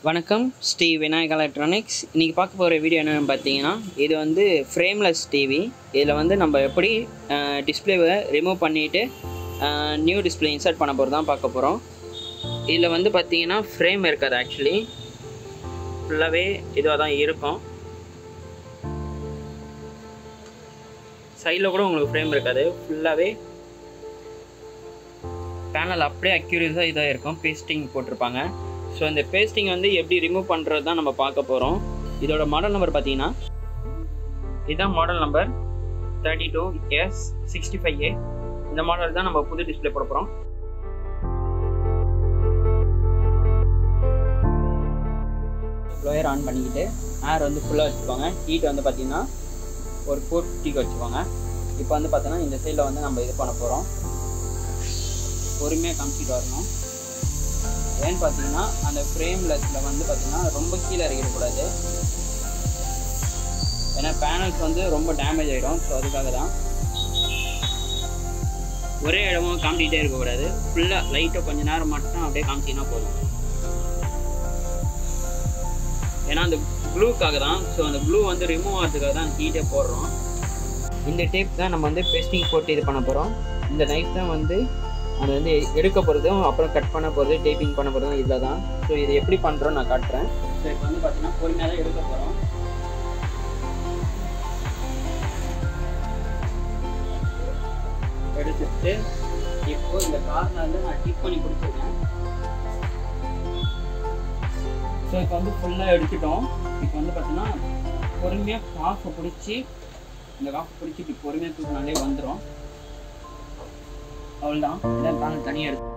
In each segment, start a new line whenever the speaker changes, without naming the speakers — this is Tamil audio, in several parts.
வணக்கம் ஸ்ரீ விநாயகா எலக்ட்ரானிக்ஸ். இன்றைக்கி பார்க்க போகிற வீடியோ என்னென்னு பார்த்தீங்கன்னா, இது வந்து ஃப்ரேம்லெஸ் டிவி. இதில் வந்து நம்ம எப்படி டிஸ்பிளேவை ரிமூவ் பண்ணிவிட்டு நியூ டிஸ்பிளே இன்சர்ட் பண்ண போகிறது தான் பார்க்க போகிறோம். இதில் வந்து பார்த்தீங்கன்னா ஃப்ரேம் இருக்காது, ஆக்சுவலி ஃபுல்லாகவே இதுவாக தான் இருக்கும். சைடில் கூட உங்களுக்கு ஃப்ரேம் இருக்காது, ஃபுல்லாகவே பேனல் அப்படியே அக்யூரேட்டாக இதாக இருக்கும். பேஸ்டிங் போட்டிருப்பாங்க. ஸோ இந்த பேஸ்டிங் வந்து எப்படி ரிமூவ் பண்ணுறது தான் நம்ம பார்க்க போகிறோம். இதோட மாடல் நம்பர் பார்த்தீங்கன்னா, இதுதான் மாடல் நம்பர் 32S65A. இந்த மாடல் தான் நம்ம புது டிஸ்பிளே போட போகிறோம். ப்ளோயர் ஆன் பண்ணிக்கிட்டு ஏர் வந்து ஃபுல்லாக வச்சுக்கோங்க. ஹீட் வந்து பார்த்தீங்கன்னா ஒரு 450 வச்சுக்கோங்க. இப்போ வந்து பார்த்தீங்கன்னா இந்த சைடில் வந்து நம்ம இது பண்ண போகிறோம். பொறுமையாக காமிச்சிட்டு வரணும். ஏன்னு பார்த்தீங்கன்னா அந்த ஃப்ரேம்லெஸில் வந்து பார்த்தீங்கன்னா ரொம்ப கீழே இறக்கிடக்கூடாது, ஏன்னா பேனல்ஸ் வந்து ரொம்ப டேமேஜ் ஆகிடும். ஸோ அதுக்காக தான் ஒரே இடமும் காமிச்சிக்கிட்டே இருக்கக்கூடாது. ஃபுல்லாக லைட்டாக கொஞ்சம் நேரம் மட்டும் அப்படியே காமிச்சிங்கன்னா போதும். ஏன்னா அந்த க்ளூக்காக தான். ஸோ அந்த க்ளூ வந்து ரிமூவ் ஆகிறதுக்காக தான் ஹீட்டே போடுறோம். இந்த டேப் தான் நம்ம வந்து பேஸ்டிங் போட்டு இது பண்ண போகிறோம். இந்த நைஃப் தான் வந்து அது வந்து எடுக்க போகிறதும் அப்புறம் கட் பண்ண போகிறது, டேப்பிங் பண்ண போகிறதும் இதில் தான். ஸோ இது எப்படி பண்ணுறோம் நான் காட்டுறேன். ஸோ இப்போ வந்து பார்த்தீங்கன்னா பொறுமையாக தான் எடுக்க போகிறோம். எடுத்துட்டு இப்போது இந்த கார்னரில் நான் டிப் பண்ணி கொடுத்துருக்கேன். ஸோ இப்போ வந்து ஃபுல்லாக எடுத்துட்டோம். இப்போ வந்து பார்த்தீங்கன்னா பொறுமையாக காஃபை பிடிச்சி இந்த காஃபை பிடிச்சிட்டு பொறுமையாக தூக்கினாலே வந்துடும். அவ்வளோதான். இதான் பேனல் தனியாக எடுத்து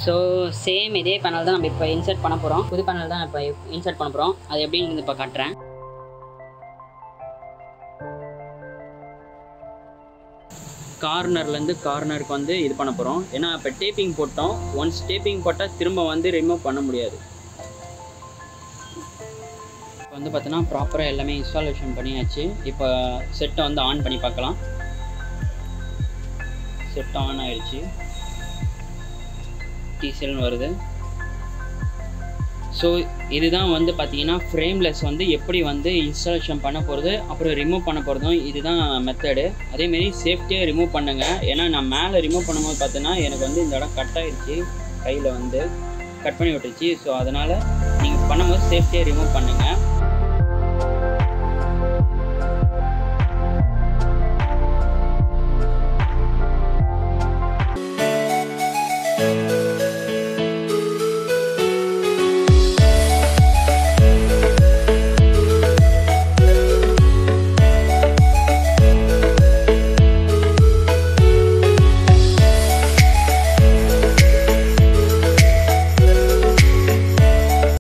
ஸோ சேம் இதே பேனல் தான் நம்ம இப்போ இன்சர்ட் பண்ண போகிறோம். புது பேனல் தான் இப்போ இன்சர்ட் பண்ண போகிறோம். அது எப்படின்னு இப்போ காட்டுறேன். கார்னர்லேருந்து கார்னருக்கு வந்து இது பண்ண போகிறோம். ஏன்னா இப்போ டேப்பிங் போட்டோம். ஒன்ஸ் டேப்பிங் போட்டால் திரும்ப வந்து ரிமூவ் பண்ண முடியாது. இப்போ வந்து பார்த்தீங்கன்னா ப்ராப்பராக எல்லாமே இன்ஸ்டாலேஷன் பண்ணியாச்சு. இப்போ செட்டை வந்து ஆன் பண்ணி பார்க்கலாம். செட் ஆன் ஆயிடுச்சு. டீசல்னு வருது. ஸோ இதுதான் வந்து பார்த்தீங்கன்னா ஃப்ரேம்லெஸ் வந்து எப்படி வந்து இன்ஸ்டாலேஷன் பண்ண போகிறது அப்புறம் ரிமூவ் பண்ண போகிறதும் இதுதான் மெத்தடு. அதேமாரி சேஃப்டியாக ரிமூவ் பண்ணுங்கள். ஏன்னா நான் மேலே ரிமூவ் பண்ணும்போது பார்த்தீங்கன்னா எனக்கு வந்து இந்த இடம் கட் ஆகிடுச்சு, கையில் வந்து கட் பண்ணி விட்டுருச்சு. ஸோ அதனால் நீங்கள் பண்ணும்போது சேஃப்டியாக ரிமூவ் பண்ணுங்கள்.